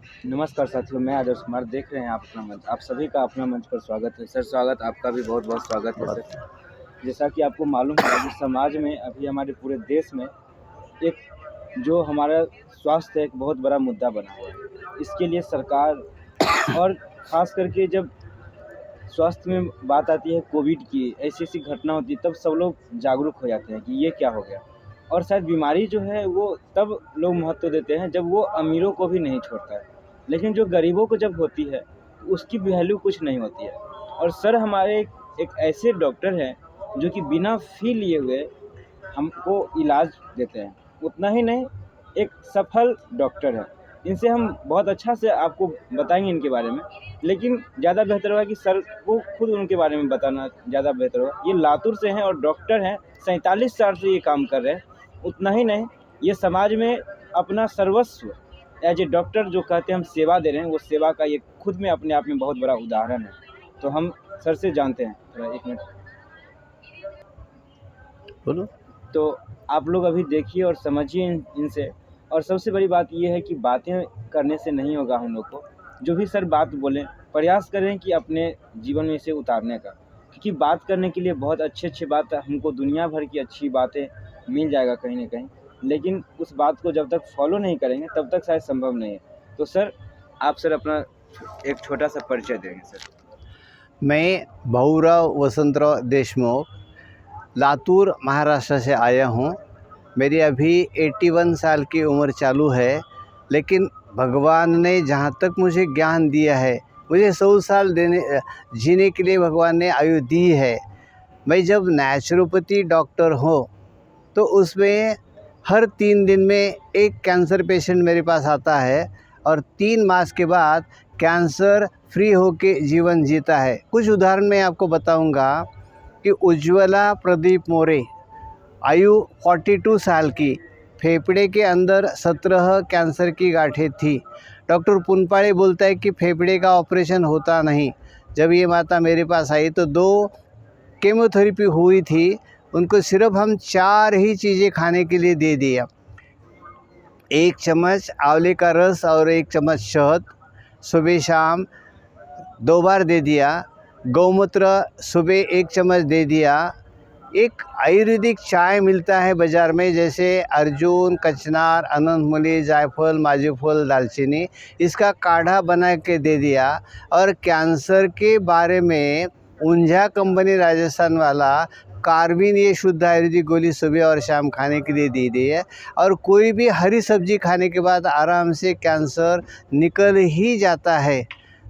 नमस्कार साथियों, मैं आदर्श कुमार। देख रहे हैं आप अपना मंच। आप सभी का अपना मंच पर स्वागत है सर। स्वागत आपका भी बहुत बहुत स्वागत है सर। जैसा कि आपको मालूम है कि समाज में अभी हमारे पूरे देश में एक जो हमारा स्वास्थ्य है एक बहुत बड़ा मुद्दा बना हुआ है। इसके लिए सरकार और ख़ास करके जब स्वास्थ्य में बात आती है कोविड की, ऐसी-ऐसी घटना होती है तब सब लोग जागरूक हो जाते हैं कि ये क्या हो गया। और शायद बीमारी जो है वो तब लोग महत्व देते हैं जब वो अमीरों को भी नहीं छोड़ता है। लेकिन जो गरीबों को जब होती है तो उसकी वैल्यू कुछ नहीं होती है। और सर हमारे एक ऐसे डॉक्टर हैं जो कि बिना फ़ी लिए हुए हमको इलाज देते हैं। उतना ही नहीं, एक सफल डॉक्टर हैं। इनसे हम बहुत अच्छा से आपको बताएँगे इनके बारे में, लेकिन ज़्यादा बेहतर होगा कि सर को खुद उनके बारे में बताना ज़्यादा बेहतर होगा। ये लातूर से हैं और डॉक्टर हैं, 47 साल से ये काम कर रहे हैं। उतना ही नहीं, ये समाज में अपना सर्वस्व एज़ ए डॉक्टर जो कहते हैं हम सेवा दे रहे हैं, वो सेवा का ये खुद में अपने आप में बहुत बड़ा उदाहरण है। तो हम सर से जानते हैं, थोड़ा 1 मिनट। बोलो। तो आप लोग अभी देखिए और समझिए इनसे। और सबसे बड़ी बात ये है कि बातें करने से नहीं होगा हम लोग को। जो भी सर बात बोलें, प्रयास करें कि अपने जीवन में इसे उतारने का। क्योंकि बात करने के लिए बहुत अच्छी-अच्छी बात हमको दुनिया भर की अच्छी बातें मिल जाएगा कहीं न कहीं। लेकिन उस बात को जब तक फ़ॉलो नहीं करेंगे तब तक शायद संभव नहीं है। तो सर, आप सर अपना एक छोटा-सा परिचय देंगे सर। मैं भाऊराव वसंतराव देशमुख लातूर महाराष्ट्र से आया हूँ। मेरी अभी 81 साल की उम्र चालू है, लेकिन भगवान ने जहाँ तक मुझे ज्ञान दिया है, मुझे 100 साल जीने के लिए भगवान ने आयु दी है। मैं जब नेचुरोपैथी डॉक्टर हूँ तो उसमें हर 3 दिन में एक कैंसर पेशेंट मेरे पास आता है और 3 मास के बाद कैंसर फ्री होके जीवन जीता है। कुछ उदाहरण मैं आपको बताऊंगा कि उज्ज्वला प्रदीप मोरे, आयु 42 साल की, फेफड़े के अंदर 17 कैंसर की गांठें थी। डॉक्टर पुनपाड़े बोलता है कि फेफड़े का ऑपरेशन होता नहीं। जब ये माता मेरे पास आई तो 2 केमोथेरेपी हुई थी। उनको सिर्फ हम 4 ही चीज़ें खाने के लिए दे दिया। 1 चम्मच आंवले का रस और 1 चम्मच शहद सुबह शाम 2 बार दे दिया। गौमूत्र सुबह 1 चम्मच दे दिया। एक आयुर्वेदिक चाय मिलता है बाज़ार में, जैसे अर्जुन, कचनार, अनंतमूली, जायफल, माजूफल, दालचीनी, इसका काढ़ा बना के दे दिया। और कैंसर के बारे में ऊंझा कंपनी राजस्थान वाला कार्बिन, ये शुद्ध आयुर्वेदिक गोली सुबह और शाम खाने के लिए दे दी है। और कोई भी हरी सब्जी खाने के बाद आराम से कैंसर निकल ही जाता है।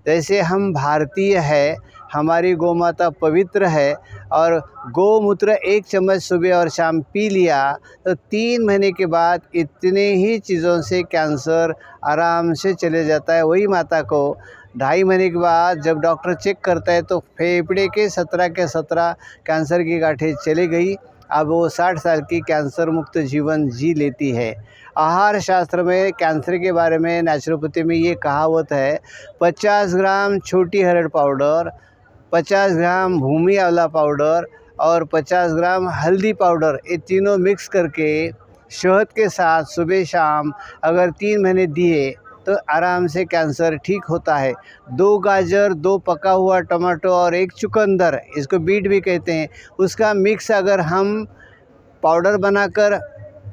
जैसे हम भारतीय है, हमारी गौ माता पवित्र है और गौमूत्र 1 चम्मच सुबह और शाम पी लिया तो 3 महीने के बाद इतने ही चीज़ों से कैंसर आराम से चले जाता है। वही माता को 2.5 महीने के बाद जब डॉक्टर चेक करता है तो फेफड़े के 17 के 17 कैंसर की गांठें चली गई। अब वो 60 साल की कैंसर मुक्त जीवन जी लेती है। आहार शास्त्र में कैंसर के बारे में नेचुरोपैथी में ये कहावत है, 50 ग्राम छोटी हरड़ पाउडर, 50 ग्राम भूमि आंवला पाउडर और 50 ग्राम हल्दी पाउडर, ये तीनों मिक्स करके शहद के साथ सुबह शाम अगर 3 महीने दिए तो आराम से कैंसर ठीक होता है। 2 गाजर, 2 पका हुआ टमाटो और 1 चुकंदर, इसको बीट भी कहते हैं, उसका मिक्स अगर हम पाउडर बनाकर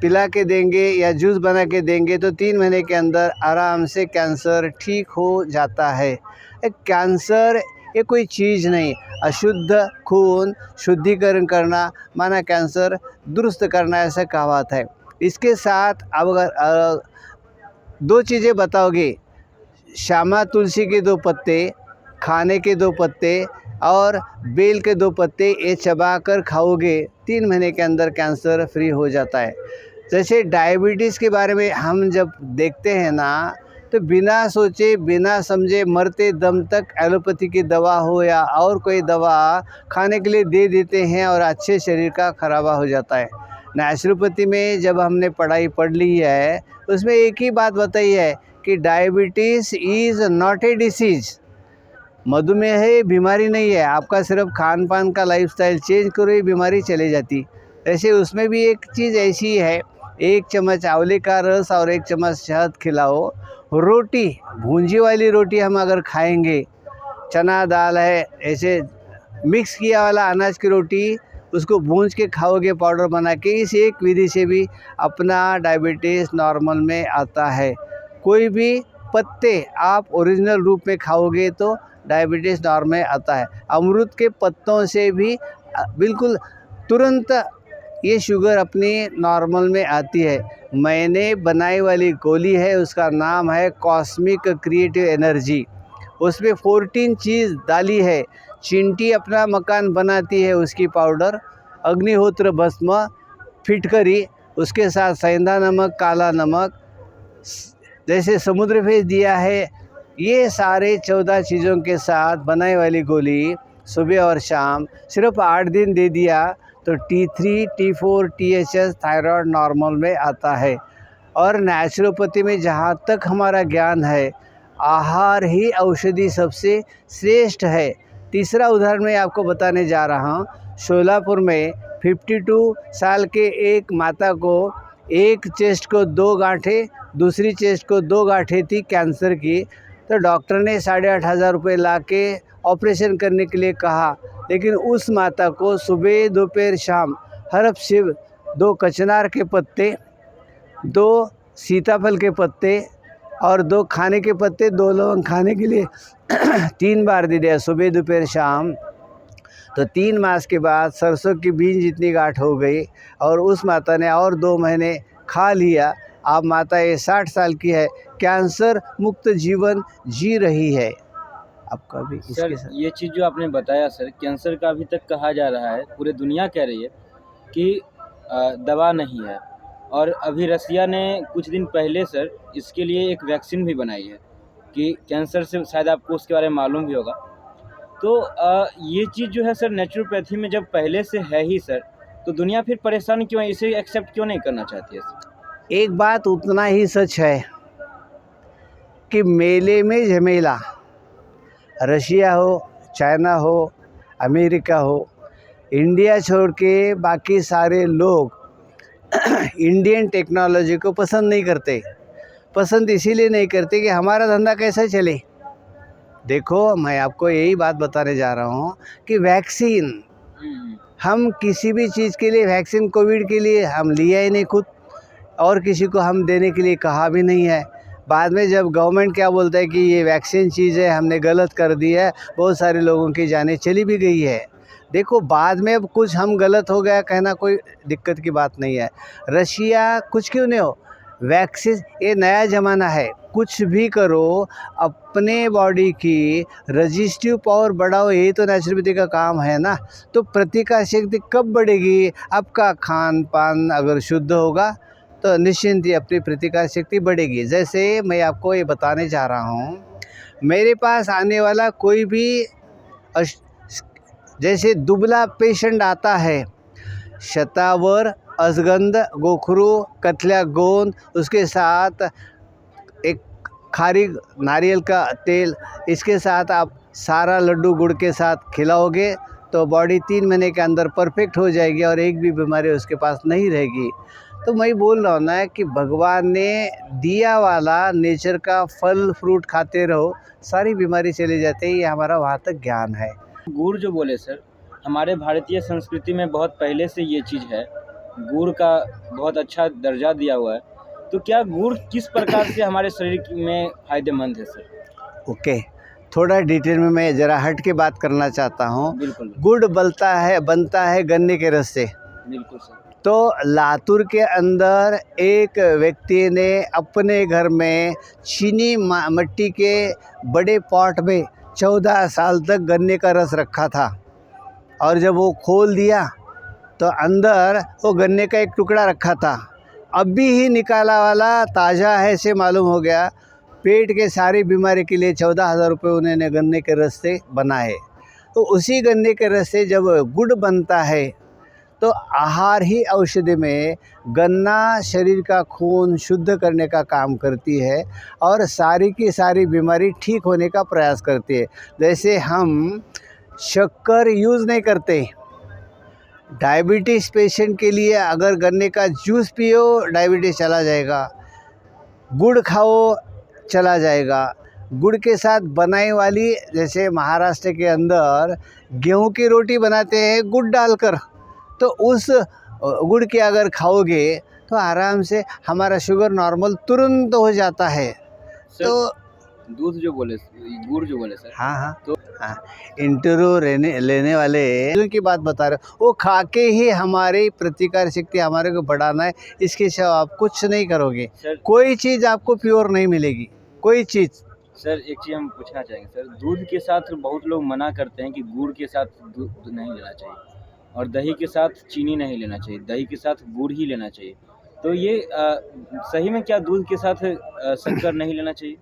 पिला के देंगे या जूस बना के देंगे तो 3 महीने के अंदर आराम से कैंसर ठीक हो जाता है। कैंसर ये कोई चीज़ नहीं, अशुद्ध खून शुद्धिकरण करना माना कैंसर दुरुस्त करना, ऐसा कहावत है। इसके साथ अब अगर 2 चीज़ें बताओगे, श्यामा तुलसी के 2 पत्ते, खाने के 2 पत्ते और बेल के 2 पत्ते, ये चबा कर खाओगे 3 महीने के अंदर कैंसर फ्री हो जाता है। जैसे डायबिटीज़ के बारे में हम जब देखते हैं ना तो बिना सोचे बिना समझे मरते दम तक एलोपैथी की दवा हो या और कोई दवा खाने के लिए दे देते हैं और अच्छे शरीर का खराबा हो जाता है। नेचुरोपैथी में जब हमने पढ़ाई पढ़ ली है उसमें एक ही बात बताई है कि diabetes is not a disease. मधुमेह है, बीमारी नहीं है। आपका सिर्फ खान पान का लाइफस्टाइल चेंज करो, ये बीमारी चली जाती। ऐसे उसमें भी एक चीज़ ऐसी है, 1 चम्मच आंवले का रस और 1 चम्मच शहद खिलाओ, रोटी, भूंजी वाली रोटी हम अगर खाएंगे, चना दाल है, ऐसे मिक्स किया वाला अनाज की रोटी, उसको भूंज के खाओगे पाउडर बना के, इस एक विधि से भी अपना डायबिटीज़ नॉर्मल में आता है। कोई भी पत्ते आप ओरिजिनल रूप में खाओगे तो डायबिटीज़ नॉर्मल में आता है। अमरूद के पत्तों से भी बिल्कुल तुरंत ये शुगर अपनी नॉर्मल में आती है। मैंने बनाई वाली गोली है, उसका नाम है कॉस्मिक क्रिएटिव एनर्जी। उसमें 14 चीज़ डाली है। चींटी अपना मकान बनाती है, उसकी पाउडर, अग्निहोत्र भस्म, फिटकरी, उसके साथ सेंधा नमक, काला नमक, जैसे समुद्र भेज दिया है। ये सारे 14 चीज़ों के साथ बनाई वाली गोली सुबह और शाम सिर्फ 8 दिन दे दिया तो T3, T4, THS thyroid normal में आता है। और नेचुरोपैथी में जहाँ तक हमारा ज्ञान है, आहार ही औषधि सबसे श्रेष्ठ है। तीसरा उदाहरण मैं आपको बताने जा रहा हूँ। शोलापुर में 52 साल के एक माता को एक चेस्ट को 2 गांठें, दूसरी चेस्ट को 2 गांठें थी कैंसर की। तो डॉक्टर ने 8,500 रुपये ला के ऑपरेशन करने के लिए कहा, लेकिन उस माता को सुबह दोपहर शाम हर शिव 2 कचनार के पत्ते, 2 सीताफल के पत्ते और 2 खाने के पत्ते, 2 लौंग खाने के लिए 3 बार दे दिया, सुबह दोपहर शाम। तो 3 मास के बाद सरसों की बीज जितनी गांठ हो गई और उस माता ने और 2 महीने खा लिया। अब माता ये 60 साल की है, कैंसर मुक्त जीवन जी रही है। आपका भी सर इसके साथ ये चीज़ जो आपने बताया सर, कैंसर का अभी तक कहा जा रहा है, पूरी दुनिया कह रही है कि दवा नहीं है। और अभी रसिया ने कुछ दिन पहले सर इसके लिए एक वैक्सीन भी बनाई है कि कैंसर से, शायद आपको उसके बारे में मालूम भी होगा। तो ये चीज़ जो है सर नेचुरोपैथी में जब पहले से है ही सर, तो दुनिया फिर परेशान क्यों है, इसे एक्सेप्ट क्यों नहीं करना चाहती है सर? एक बात उतना ही सच है कि मेले में झमेला, रशिया हो, चाइना हो, अमेरिका हो, इंडिया छोड़ के बाकी सारे लोग इंडियन टेक्नोलॉजी को पसंद नहीं करते। पसंद इसीलिए नहीं करते कि हमारा धंधा कैसे चले। देखो, मैं आपको यही बात बताने जा रहा हूँ कि वैक्सीन, हम किसी भी चीज़ के लिए वैक्सीन, कोविड के लिए हम लिया ही नहीं खुद, और किसी को हम देने के लिए कहा भी नहीं है। बाद में जब गवर्नमेंट क्या बोलता है कि ये वैक्सीन चीज़ है, हमने गलत कर दी है, बहुत सारे लोगों की जानें चली भी गई है। देखो, बाद में अब कुछ हम गलत हो गया कहना कोई दिक्कत की बात नहीं है। रशिया कुछ क्यों नहीं हो, वैक्सीन, ये नया ज़माना है, कुछ भी करो, अपने बॉडी की रजिस्टिव पावर बढ़ाओ, यही तो नेचुरोपैथी का काम है ना। तो प्रतिकार शक्ति कब बढ़ेगी? आपका खान पान अगर शुद्ध होगा तो निश्चिंत ही अपनी प्रतिकार शक्ति बढ़ेगी। जैसे मैं आपको ये बताने जा रहा हूँ, मेरे पास आने वाला कोई भी जैसे दुबला पेशेंट आता है, शतावर, अजगंध, गोखरू, कतला गोंद, उसके साथ एक खारी नारियल का तेल, इसके साथ आप सारा लड्डू गुड़ के साथ खिलाओगे तो बॉडी 3 महीने के अंदर परफेक्ट हो जाएगी और एक भी बीमारी उसके पास नहीं रहेगी। तो मैं बोल रहा हूँ ना कि भगवान ने दिया वाला नेचर का फल फ्रूट खाते रहो, सारी बीमारी चली जाती है। ये हमारा वहाँ तक ज्ञान है। गुड़ जो बोले सर, हमारे भारतीय संस्कृति में बहुत पहले से ये चीज़ है, गुड़ का बहुत अच्छा दर्जा दिया हुआ है। तो क्या गुड़ किस प्रकार से हमारे शरीर में फ़ायदेमंद है सर? ओके, थोड़ा डिटेल में मैं ज़रा हट के बात करना चाहता हूँ। बिल्कुल गुड़ बनता है गन्ने के रस से। बिल्कुल सर। तो लातूर के अंदर एक व्यक्ति ने अपने घर में चीनी मिट्टी के बड़े पॉट में 14 साल तक गन्ने का रस रखा था, और जब वो खोल दिया तो अंदर वो गन्ने का एक टुकड़ा रखा था, अभी ही निकाला वाला ताज़ा है से मालूम हो गया। पेट के सारी बीमारी के लिए 14,000 रुपये उन्होंने गन्ने के रस से बनाए। तो उसी गन्ने के रस से जब गुड़ बनता है तो आहार ही औषधि में गन्ना शरीर का खून शुद्ध करने का काम करती है और सारी की सारी बीमारी ठीक होने का प्रयास करती है। जैसे हम शक्कर यूज़ नहीं करते, डायबिटीज़ पेशेंट के लिए अगर गन्ने का जूस पियो डायबिटीज़ चला जाएगा। गुड़ खाओ चला जाएगा। गुड़ के साथ बनाई वाली, जैसे महाराष्ट्र के अंदर गेहूं की रोटी बनाते हैं गुड़ डालकर, तो उस गुड़ के अगर खाओगे तो आराम से हमारा शुगर नॉर्मल तुरंत हो जाता है। सर, तो दूध जो बोले, गुड़ जो बोले सर, हाँ हाँ तो हाँ, इंटरव्यू लेने वाले की बात बता रहे हो, वो खा के ही हमारी प्रतिकार शक्ति हमारे को बढ़ाना है, इसके सिवा आप कुछ नहीं करोगे। सर कोई चीज़ आपको प्योर नहीं मिलेगी, कोई चीज़। सर एक चीज़ हम पूछना चाहेंगे सर, दूध के साथ बहुत लोग मना करते हैं कि गुड़ के साथ दूध नहीं लेना चाहिए, और दही के साथ चीनी नहीं लेना चाहिए, दही के साथ गुड़ ही लेना चाहिए। तो ये सही में क्या दूध के साथ शक्कर नहीं लेना चाहिए,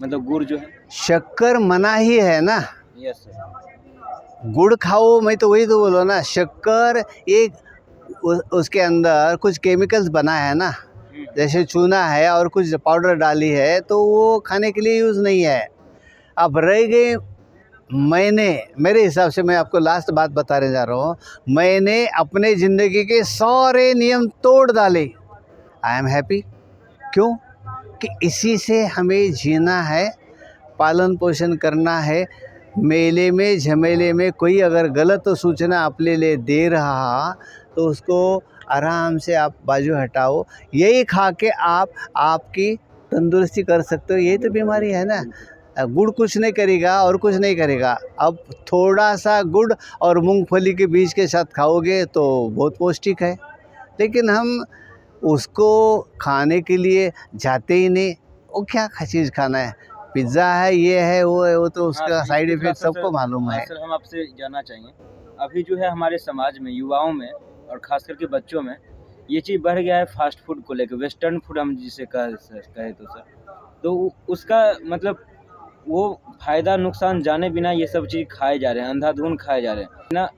मतलब गुड़ जो है? शक्कर मना ही है ना, यस सर। गुड़ खाओ, मैं तो वही तो बोलो ना, शक्कर एक उसके अंदर कुछ केमिकल्स बना है ना, जैसे चूना है और कुछ पाउडर डाली है, तो वो खाने के लिए यूज़ नहीं है। अब रह गए, मेरे हिसाब से, मैं आपको लास्ट बात बताने जा रहा हूँ, मैंने अपने ज़िंदगी के सारे नियम तोड़ डाले। I am happy. क्यों? कि इसी से हमें जीना है, पालन पोषण करना है। मेले में झमेले में कोई अगर गलत सूचना अपने लिए दे रहा तो उसको आराम से आप बाजू हटाओ, यही खा के आप आपकी तंदुरुस्ती कर सकते हो। यही तो बीमारी है ना। गुड़ कुछ नहीं करेगा और कुछ नहीं करेगा। अब थोड़ा सा गुड़ और मूंगफली के बीज के साथ खाओगे तो बहुत पौष्टिक है, लेकिन हम उसको खाने के लिए जाते ही नहीं। वो क्या चीज़ खाना है, पिज़्ज़ा है, ये है, वो है, वो तो उसका साइड इफ़ेक्ट सबको मालूम है। सर हम आपसे जानना चाहेंगे, अभी जो है हमारे समाज में, युवाओं में और ख़ास करके बच्चों में ये चीज़ बढ़ गया है फास्ट फूड को लेकर, वेस्टर्न फूड हम जिसे कहे तो सर, तो उसका मतलब वो फ़ायदा नुकसान जाने बिना ये सब चीज़ खाए जा रहे हैं, अंधाधुंध खाए जा रहे हैं ना।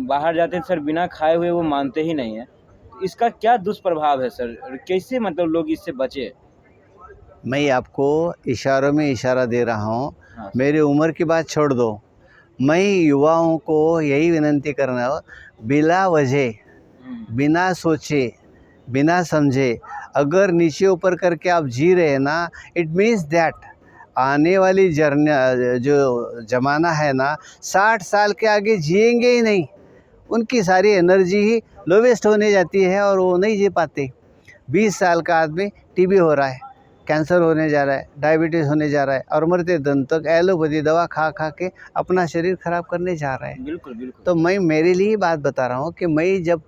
बाहर जाते हैं सर, बिना खाए हुए वो मानते ही नहीं है। इसका क्या दुष्प्रभाव है सर, और कैसे मतलब लोग इससे बचे? मैं आपको इशारों में इशारा दे रहा हूँ। हाँ। मेरी उम्र की बात छोड़ दो, मैं युवाओं को यही विनंती कर रहा हूँ, बिला वजह, बिना सोचे, बिना समझे अगर नीचे ऊपर करके आप जी रहे हैं ना, इट मीन्स दैट आने वाली जो ज़माना है ना, 60 साल के आगे जिएंगे ही नहीं। उनकी सारी एनर्जी ही लो वेस्ट होने जाती है और वो नहीं जी पाते। 20 साल का आदमी टीबी हो रहा है, कैंसर होने जा रहा है, डायबिटीज़ होने जा रहा है, और मरते दम तक एलोपैथी दवा खा खा के अपना शरीर ख़राब करने जा रहा है। बिल्कुल, बिल्कुल। तो मैं मेरे लिए बात बता रहा हूँ कि मैं जब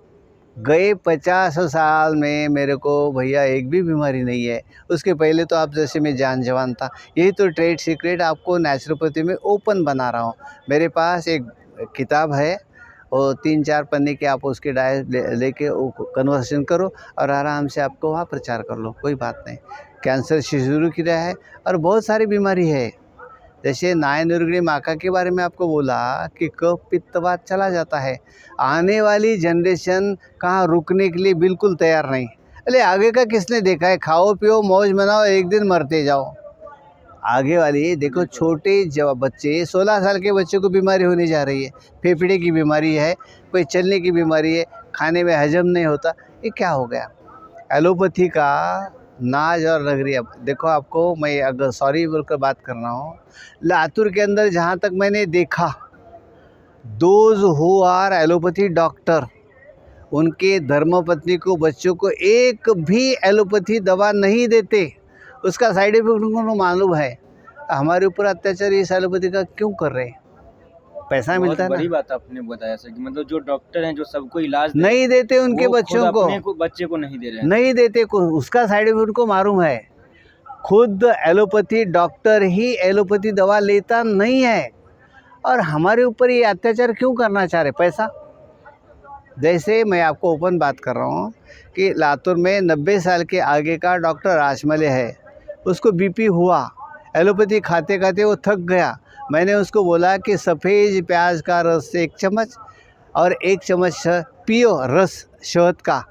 गए 50 साल में मेरे को भैया एक भी बीमारी नहीं है। उसके पहले तो आप जैसे मैं जान जवान था। यही तो ट्रेड सीक्रेट आपको नेचुरोपैथी में ओपन बना रहा हूँ। मेरे पास एक किताब है, और 3-4 पन्ने के आप उसके डायट लेके कन्वर्सेशन करो और आराम से आपको वहाँ प्रचार कर लो, कोई बात नहीं। कैंसर से शुरू किया है और बहुत सारी बीमारी है, जैसे नायनुर्गुणी माका के बारे में आपको बोला कि कफ पित्तवात चला जाता है। आने वाली जनरेशन कहाँ रुकने के लिए बिल्कुल तैयार नहीं। अरे आगे का किसने देखा है, खाओ पियो मौज मनाओ, एक दिन मरते जाओ। आगे वाली देखो, छोटे जब बच्चे 16 साल के बच्चे को बीमारी होने जा रही है, फेफड़े की बीमारी है, कोई चलने की बीमारी है, खाने में हजम नहीं होता। ये क्या हो गया? एलोपैथी का नाज और नगरी। अब देखो, आपको मैं अगर सॉरी बोलकर बात कर रहा हूँ, लातूर के अंदर जहाँ तक मैंने देखा, those who are allopathy doctor, उनके धर्मपत्नी को, बच्चों को एक भी एलोपैथी दवा नहीं देते। उसका साइड इफेक्ट उनको मालूम है। हमारे ऊपर अत्याचार इस एलोपैथी का क्यों कर रहे हैं? पैसा मिलता है ना। बड़ी बात आपने बताया सर, कि मतलब जो डॉक्टर हैं जो सबको इलाज नहीं देते उनके बच्चों को, बच्चे को नहीं दे रहे हैं, नहीं देते को, उसका साइड इफेक्ट उनको मालूम है। खुद एलोपैथी डॉक्टर ही एलोपैथी दवा लेता नहीं है, और हमारे ऊपर ये अत्याचार क्यों करना चाह रहे? पैसा। जैसे मैं आपको ओपन बात कर रहा हूँ कि लातूर में 90 साल के आगे का डॉक्टर राजमले है, उसको बीपी हुआ, एलोपैथी खाते खाते वो थक गया। मैंने उसको बोला कि सफ़ेद प्याज का रस 1 चम्मच और 1 चम्मच पियो रस शहद का,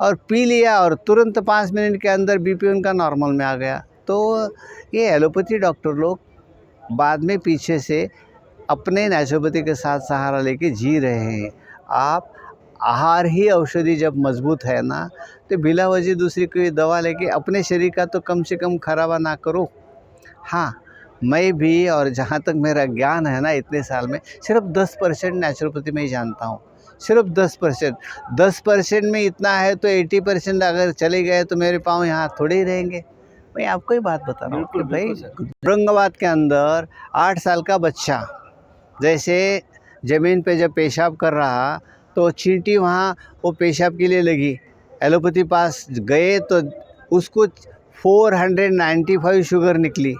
और पी लिया, और तुरंत 5 मिनट के अंदर बीपी उनका नॉर्मल में आ गया। तो ये एलोपैथी डॉक्टर लोग बाद में पीछे से अपने नेचुरोपैथी के साथ सहारा लेके जी रहे हैं। आप आहार ही औषधि जब मजबूत है ना, तो बिला वजह दूसरी कोई दवा लेके अपने शरीर का तो कम से कम खराबा ना करो। हाँ, मैं भी और जहाँ तक मेरा ज्ञान है ना इतने साल में, सिर्फ 10% नेचुरोपैथी में ही जानता हूँ, सिर्फ 10%। 10% में इतना है तो 80% अगर चले गए तो मेरे पाँव यहाँ थोड़े ही रहेंगे। मैं आपको ही बात बता रहा हूँ कि बिल्कुल भाई बिल्कुल सर। औरंगाबाद के अंदर 8 साल का बच्चा जैसे ज़मीन पे जब पेशाब कर रहा तो चींटी वहाँ वो पेशाब के लिए लगी, एलोपैथी पास गए तो उसको 495 शुगर निकली,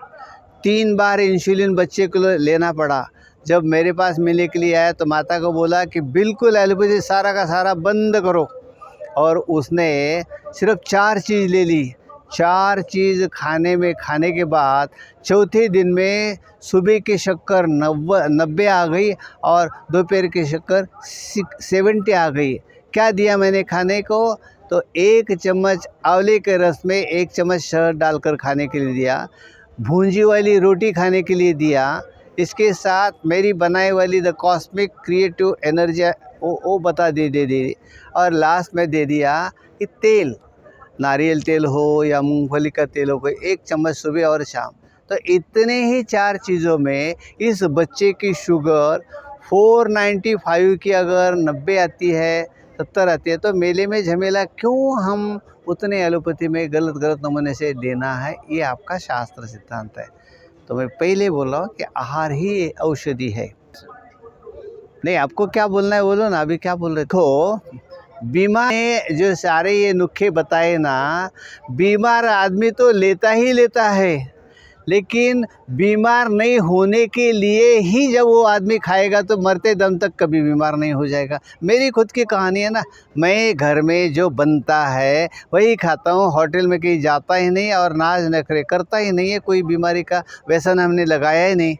3 बार इंसुलिन बच्चे को लेना पड़ा। जब मेरे पास मिलने के लिए आया तो माता को बोला कि बिल्कुल एलोपैथी सारा का सारा बंद करो, और उसने सिर्फ 4 चीज़ ले ली। 4 चीज़ खाने के बाद चौथे दिन में सुबह की शक्कर 90 आ गई और दोपहर की शक्कर 70 आ गई। क्या दिया मैंने खाने को? तो 1 चम्मच आंवले के रस में 1 चम्मच शहद डालकर खाने के लिए दिया, भूंजी वाली रोटी खाने के लिए दिया, इसके साथ मेरी बनाई वाली द कॉस्मिक क्रिएटिव एनर्जी वो बता दे और लास्ट में दे दिया कि तेल, नारियल तेल हो या मूंगफली का तेल हो, कोई 1 चम्मच सुबह और शाम। तो इतने ही 4 चीज़ों में इस बच्चे की शुगर 495 की अगर 90 आती है, 70 आती है, तो मेले में झमेला क्यों हम उतने एलोपैथी में गलत नमूने से देना है? ये आपका शास्त्र सिद्धांत है। तो मैं पहले बोल रहा हूँ कि आहार ही औषधि है। नहीं, आपको क्या बोलना है बोलो ना, अभी क्या बोल रहे हो? बीमार ने जो सारे ये नुस्खे बताए ना, बीमार आदमी तो लेता ही लेता है, लेकिन बीमार नहीं होने के लिए ही जब वो आदमी खाएगा तो मरते दम तक कभी बीमार नहीं हो जाएगा। मेरी खुद की कहानी है ना, मैं घर में जो बनता है वही खाता हूँ, होटल में कहीं जाता ही नहीं और नाज नखरे करता ही नहीं है, कोई बीमारी का व्यसन हमने लगाया ही नहीं।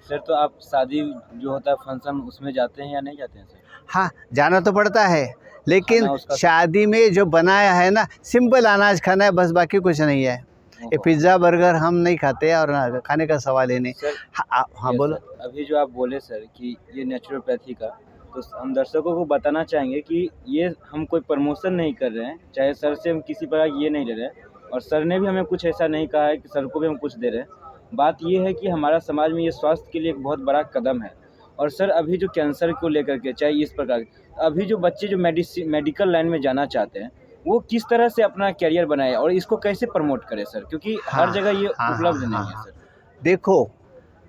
सर तो आप शादी जो होता है फंक्शन उसमें जाते हैं या नहीं जाते हैं सर? हाँ, जाना तो पड़ता है, लेकिन खाना उसका शादी में जो बनाया है ना, सिंपल अनाज खाना है बस, बाकी कुछ नहीं है। ये पिज़्ज़ा बर्गर हम नहीं खाते और ना खाने का सवाल ही नहीं। सर हाँ यस बोलो। सर, अभी जो आप बोले सर कि ये नेचुरोपैथी का, तो हम दर्शकों को बताना चाहेंगे कि ये हम कोई प्रमोशन नहीं कर रहे हैं, चाहे सर से हम किसी प्रकार की ये नहीं ले रहे हैं, और सर ने भी हमें कुछ ऐसा नहीं कहा है कि सर को भी हम कुछ दे रहे हैं। बात ये है कि हमारा समाज में ये स्वास्थ्य के लिए एक बहुत बड़ा कदम है। और सर अभी जो कैंसर को लेकर के, चाहे इस प्रकार के, अभी जो बच्चे जो मेडिकल लाइन में जाना चाहते हैं, वो किस तरह से अपना करियर बनाए और इसको कैसे प्रमोट करें सर, क्योंकि हर जगह ये उपलब्ध नहीं है सर। देखो,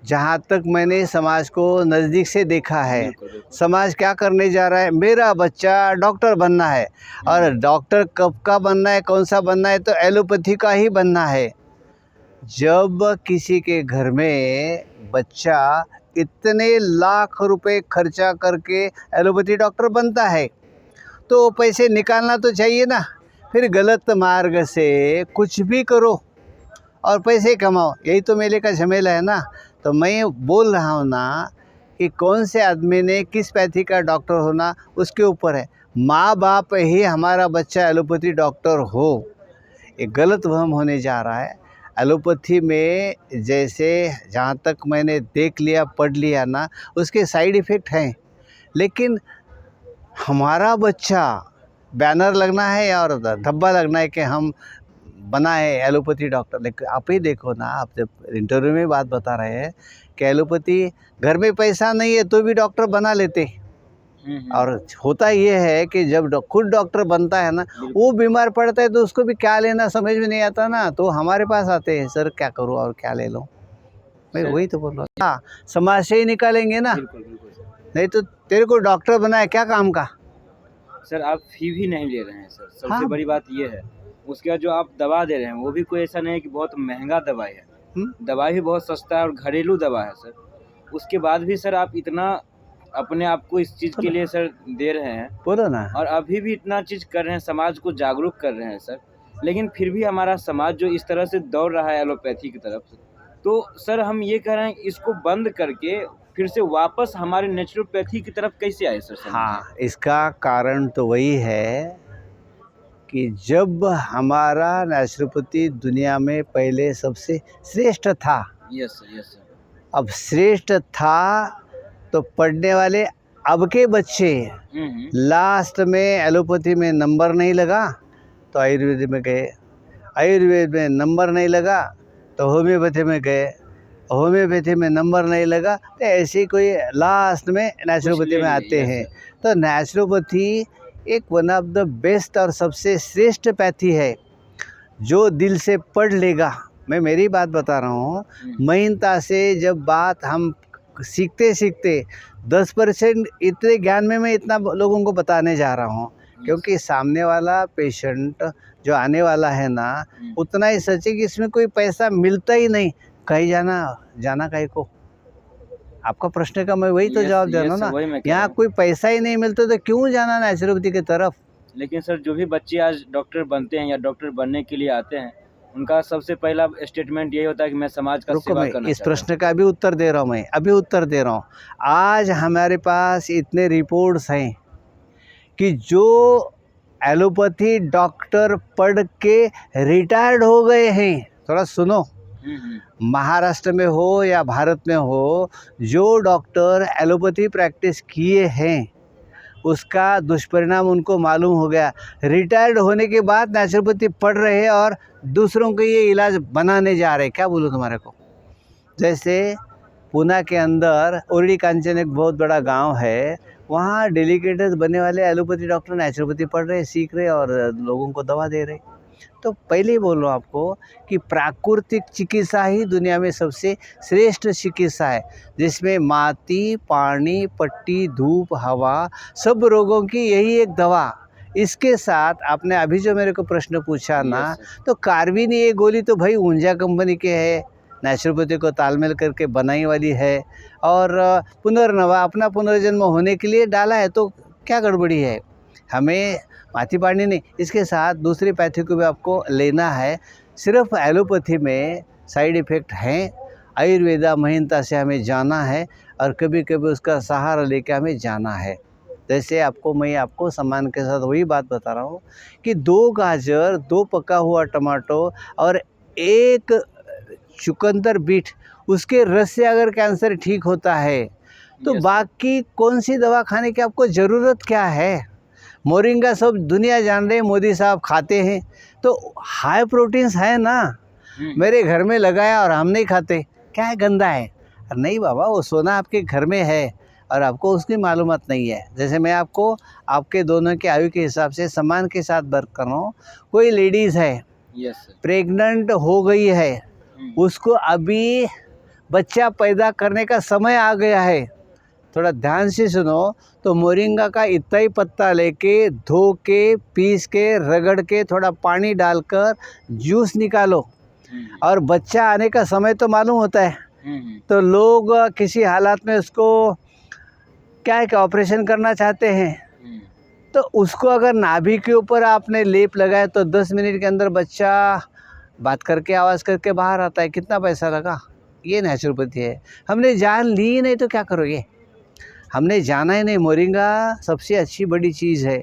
जहाँ तक मैंने समाज को नज़दीक से देखा है, बिल्कुल बिल्कुल। समाज क्या करने जा रहा है, मेरा बच्चा डॉक्टर बनना है, और डॉक्टर कब का बनना है, कौन सा बनना है, तो एलोपैथी का ही बनना है। जब किसी के घर में बच्चा इतने लाख रुपए खर्चा करके एलोपैथी डॉक्टर बनता है, तो पैसे निकालना तो चाहिए ना। फिर गलत मार्ग से कुछ भी करो और पैसे कमाओ, यही तो मेले का झमेला है ना। तो मैं बोल रहा हूँ ना कि कौन से आदमी ने किस पैथी का डॉक्टर होना उसके ऊपर है। माँ बाप ही हमारा बच्चा एलोपैथी डॉक्टर हो, ये गलत वहम होने जा रहा है। एलोपैथी में जैसे जहाँ तक मैंने देख लिया पढ़ लिया ना, उसके साइड इफ़ेक्ट हैं, लेकिन हमारा बच्चा बैनर लगना है और धब्बा लगना है कि हम बना है एलोपैथी डॉक्टर। लेकिन आप ही देखो ना, आप जब इंटरव्यू में बात बता रहे हैं कि एलोपैथी घर में पैसा नहीं है तो भी डॉक्टर बना लेते, और होता ये है कि जब खुद डॉक्टर बनता है ना, वो बीमार पड़ता है तो उसको भी क्या लेना समझ में नहीं आता ना, तो हमारे पास आते हैं, सर क्या करूँ और क्या ले लूँ। मैं वही तो बोल रहा हूँ, हाँ, समाज से ही निकालेंगे ना, बिल्कुल बिल्कुल सर। नहीं तो तेरे को डॉक्टर बनाए क्या काम का। सर आप फी भी नहीं ले रहे हैं सर, सबसे हाँ। बड़ी बात ये है। उसके बाद जो आप दवा दे रहे हैं वो भी कोई ऐसा नहीं है कि बहुत महंगा दवाई है, दवाई भी बहुत सस्ता है और घरेलू दवा है सर। उसके बाद भी सर आप इतना अपने आप को इस चीज़ के लिए सर दे रहे हैं, बोलो ना। और अभी भी इतना चीज़ कर रहे हैं, समाज को जागरूक कर रहे हैं सर, लेकिन फिर भी हमारा समाज जो इस तरह से दौड़ रहा है एलोपैथी की तरफ, तो सर हम ये कह रहे हैं इसको बंद करके फिर से वापस हमारे नेचुरोपैथी की तरफ कैसे आए सर? हाँ, इसका कारण तो वही है कि जब हमारा नेचुरोपैथी दुनिया में पहले सबसे श्रेष्ठ था, यस सर, यस सर। अब श्रेष्ठ था तो पढ़ने वाले अब के बच्चे हम्म। लास्ट में एलोपैथी में नंबर नहीं लगा तो आयुर्वेद में गए, आयुर्वेद में नंबर नहीं लगा तो होम्योपैथी में गए, होम्योपैथी में नंबर नहीं लगा तो ऐसे कोई लास्ट में नेचुरोपैथी ले में लिए, आते यस हैं। सर। तो नेचुरोपैथी एक वन ऑफ द बेस्ट और सबसे श्रेष्ठ पैथी है जो दिल से पढ़ लेगा। मैं मेरी बात बता रहा हूँ, महीनता से जब बात हम सीखते सीखते 10% इतने ज्ञान में मैं इतना लोगों को बताने जा रहा हूँ, क्योंकि सामने वाला पेशेंट जो आने वाला है ना उतना ही सच है कि इसमें कोई पैसा मिलता ही नहीं, कहीं जाना कहीं को। आपका प्रश्न का मैं वही तो जवाब दे रहा हूँ ना, वही मैं कह रहा यहाँ हूँ। कोई पैसा ही नहीं मिलता तो क्यों जाना नेचुरोपैथी की तरफ। लेकिन सर जो भी बच्चे आज डॉक्टर बनते हैं या डॉक्टर बनने के लिए आते हैं, उनका सबसे पहला स्टेटमेंट यही होता है कि मैं समाज का रुको, सेवा मैं करना इस चाहता हूँ। प्रश्न का अभी उत्तर दे रहा हूँ, मैं अभी उत्तर दे रहा हूँ। आज हमारे पास इतने रिपोर्ट्स हैं कि जो एलोपैथी डॉक्टर पढ़ के रिटायर्ड हो गए हैं, थोड़ा सुनो, महाराष्ट्र में हो या भारत में हो, जो डॉक्टर एलोपैथी प्रैक्टिस किए हैं उसका दुष्परिणाम उनको मालूम हो गया। रिटायर्ड होने के बाद नेचुरोपैथी पढ़ रहे हैं और दूसरों को ये इलाज बनाने जा रहे हैं। क्या बोलूँ तुम्हारे को, जैसे पूना के अंदर ओरडी कांचन एक बहुत बड़ा गांव है, वहाँ डेलीगेटर्स बनने वाले एलोपैथी डॉक्टर नेचुरोपैथी पढ़ रहे, सीख रहे और लोगों को दवा दे रहे। तो पहले ही बोल रहा हूँ आपको कि प्राकृतिक चिकित्सा ही दुनिया में सबसे श्रेष्ठ चिकित्सा है, जिसमें माटी, पानी, पट्टी, धूप, हवा, सब रोगों की यही एक दवा। इसके साथ आपने अभी जो मेरे को प्रश्न पूछा ना, तो कार्बिन ये गोली तो भाई ऊंजा कंपनी के है, नेचुरोपैथी को तालमेल करके बनाई वाली है, और पुनर्नवा अपना पुनर्जन्म होने के लिए डाला है, तो क्या गड़बड़ी है। हमें माथी पानी नहीं, इसके साथ दूसरी पैथी को भी आपको लेना है। सिर्फ एलोपैथी में साइड इफ़ेक्ट हैं, आयुर्वेदा महीनता से हमें जाना है और कभी कभी उसका सहारा लेके हमें जाना है। जैसे मैं आपको सम्मान के साथ वही बात बता रहा हूँ कि 2 गाजर, 2 पका हुआ टमाटो और 1 चुकंदर बीट, उसके रस से अगर कैंसर ठीक होता है तो बाकी कौन सी दवा खाने की आपको ज़रूरत क्या है। मोरिंगा सब दुनिया जान रहे, मोदी साहब खाते हैं, तो हाई प्रोटीन्स है ना। मेरे घर में लगाया और हम नहीं खाते, क्या है, गंदा है। नहीं बाबा, वो सोना आपके घर में है और आपको उसकी मालूमात नहीं है। जैसे मैं आपको आपके दोनों के आयु के हिसाब से सम्मान के साथ बात कर रहा हूँ। कोई लेडीज़ है, प्रेग्नेंट हो गई है, उसको अभी बच्चा पैदा करने का समय आ गया है, थोड़ा ध्यान से सुनो, तो मोरिंगा का इतना ही पत्ता लेके धो के, पीस के, रगड़ के, थोड़ा पानी डालकर जूस निकालो, और बच्चा आने का समय तो मालूम होता है, तो लोग किसी हालात में उसको क्या है कि ऑपरेशन करना चाहते हैं, तो उसको अगर नाभि के ऊपर आपने लेप लगाया तो 10 मिनट के अंदर बच्चा बात करके, आवाज़ करके बाहर आता है। कितना पैसा लगा। ये नेचुरोपैथी है। हमने जान ली ही नहीं तो क्या करोगे। हमने जाना ही नहीं। मोरिंगा सबसे अच्छी बड़ी चीज़ है,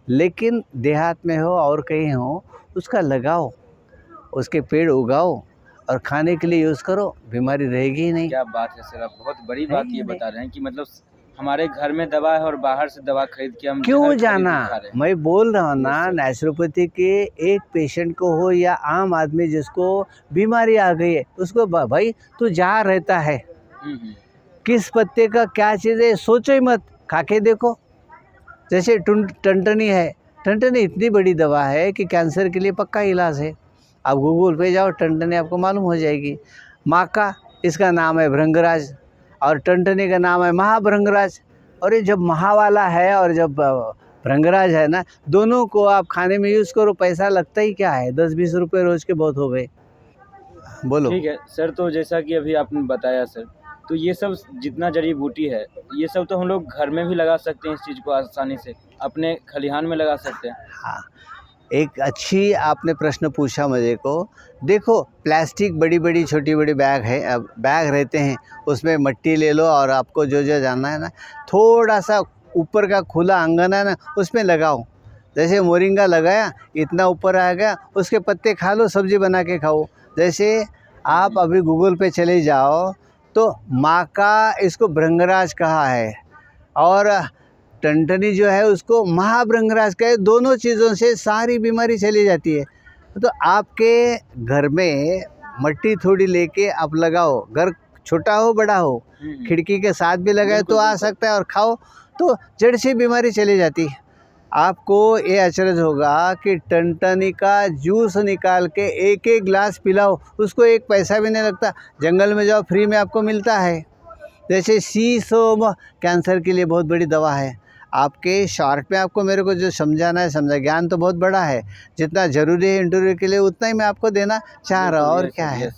लेकिन देहात में हो और कहीं हो, उसका लगाओ, उसके पेड़ उगाओ और खाने के लिए यूज़ करो, बीमारी रहेगी ही नहीं। क्या बात है सर, आप बहुत बड़ी बात ये बता रहे हैं कि मतलब हमारे घर में दवा है और बाहर से दवा खरीद के हम क्यों जाना। मैं बोल रहा हूँ ना, नेचुरोपैथी के एक पेशेंट को हो या आम आदमी जिसको बीमारी आ गई है, उसको भाई तू जहाँ रहता है, किस पत्ते का क्या चीज़ है सोचो ही मत, खा के देखो। जैसे टंटनी है, टंटनी इतनी बड़ी दवा है कि कैंसर के लिए पक्का इलाज है। आप गूगल पे जाओ, टंटनी आपको मालूम हो जाएगी। माका, इसका नाम है भृंगराज और टंटनी का नाम है महाभृंगराज। और ये जब महा वाला है और जब भृंगराज है ना, दोनों को आप खाने में यूज़ करो, पैसा लगता ही क्या है, 10-20 रुपये रोज़ के बहुत हो गए। बोलो। ठीक है सर, तो जैसा कि अभी आपने बताया सर, तो ये सब जितना जड़ी बूटी है, ये सब तो हम लोग घर में भी लगा सकते हैं, इस चीज़ को आसानी से अपने खलिहान में लगा सकते हैं। हाँ, एक अच्छी आपने प्रश्न पूछा मुझे को। देखो, प्लास्टिक बड़ी बड़ी छोटी बड़ी बैग है, बैग रहते हैं, उसमें मिट्टी ले लो और आपको जो जो जानना है ना, थोड़ा सा ऊपर का खुला आंगन है ना, उसमें लगाओ। जैसे मोरिंगा लगाया, इतना ऊपर आ गया, उसके पत्ते खा लो, सब्जी बना के खाओ। जैसे आप अभी गूगल पे चले जाओ तो माँ का इसको भृंगराज कहा है, और टनटनी जो है उसको महाभृंगराज का है। दोनों चीज़ों से सारी बीमारी चली जाती है। तो आपके घर में मट्टी थोड़ी लेके आप लगाओ, घर छोटा हो बड़ा हो, खिड़की के साथ भी लगाए तो आ सकता है, और खाओ तो जड़ से बीमारी चली जाती है। आपको ये अचरज होगा कि टनटनी का जूस निकाल के एक एक गिलास पिलाओ, उसको एक पैसा भी नहीं लगता। जंगल में जाओ, फ्री में आपको मिलता है। जैसे सीसोम कैंसर के लिए बहुत बड़ी दवा है। आपके शॉर्ट में आपको मेरे को जो समझाना है समझा, ज्ञान तो बहुत बड़ा है, जितना ज़रूरी है इंटरव्यू के लिए उतना ही मैं आपको देना चाह रहा हूँ, और क्या है।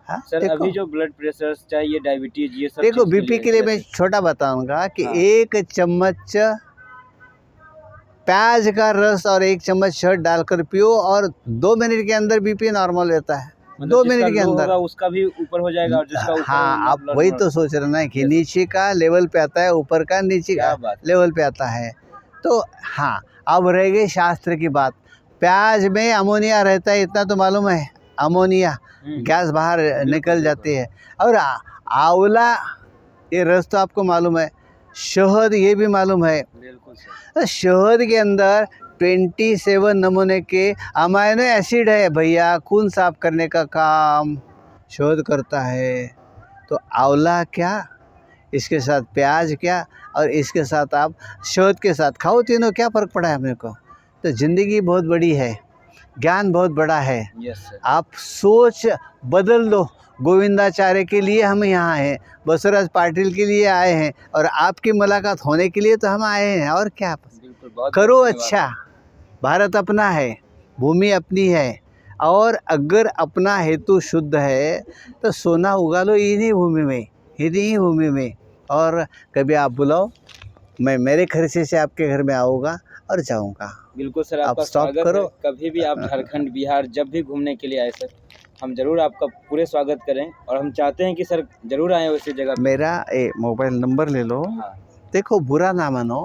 हाँ, सर अभी जो ब्लड प्रेशर चाहिए, डायबिटीज, ये सब देखो चीज़ बीपी के लिए मैं छोटा बताऊंगा कि हाँ। 1 चम्मच प्याज का रस और 1 चम्मच शहद डालकर पियो, और 2 मिनट के अंदर बीपी नॉर्मल रहता है। मतलब 2 जिसका मिनट के लो अंदर होगा उसका भी ऊपर हो जाएगा, और जिसका ऊपर हाँ, होगा आप blood वही normal। तो सोच रहे ना कि Yes, नीचे का लेवल पे आता है, ऊपर का नीचे क्या का बात है। लेवल पे आता है। तो हाँ, अब रह गई शास्त्र की बात। प्याज में अमोनिया रहता है, इतना तो मालूम है। अमोनिया गैस बाहर निकल जाती है। और आंवला, ये रस तो आपको मालूम है। शहद, ये भी मालूम है। बिल्कुल सर। तो शहद के अंदर 27 नमूने के अमाइनो एसिड है भैया। खून साफ करने का काम शहद करता है। तो आंवला क्या, इसके साथ प्याज क्या, और इसके साथ आप शहद के साथ खाओ, तीनों क्या फ़र्क पड़ा है अपने को। तो ज़िंदगी बहुत बड़ी है, ज्ञान बहुत बड़ा है। Yes sir. आप सोच बदल दो। गोविंदाचार्य के लिए हम यहाँ हैं, बसवराज पाटिल के लिए आए हैं, और आपकी मुलाकात होने के लिए तो हम आए हैं, और क्या। बिल्कुल, बहुत करो बहुत अच्छा। भारत अपना है, भूमि अपनी है, और अगर अपना हेतु शुद्ध है तो सोना उगा लो इन्हीं भूमि में, इन्हीं भूमि में। और कभी आप बुलाओ, मैं मेरे खर्चे से आपके घर में आऊँगा और जाऊँगा। बिल्कुल सर, आप आपका स्टॉप स्वागत करो। है। कभी भी आप झारखंड, बिहार जब भी घूमने के लिए आए सर, हम ज़रूर आपका पूरे स्वागत करें, और हम चाहते हैं कि सर ज़रूर आएँ वैसी जगह पे। मेरा मोबाइल नंबर ले लो। हाँ। देखो बुरा ना मानो,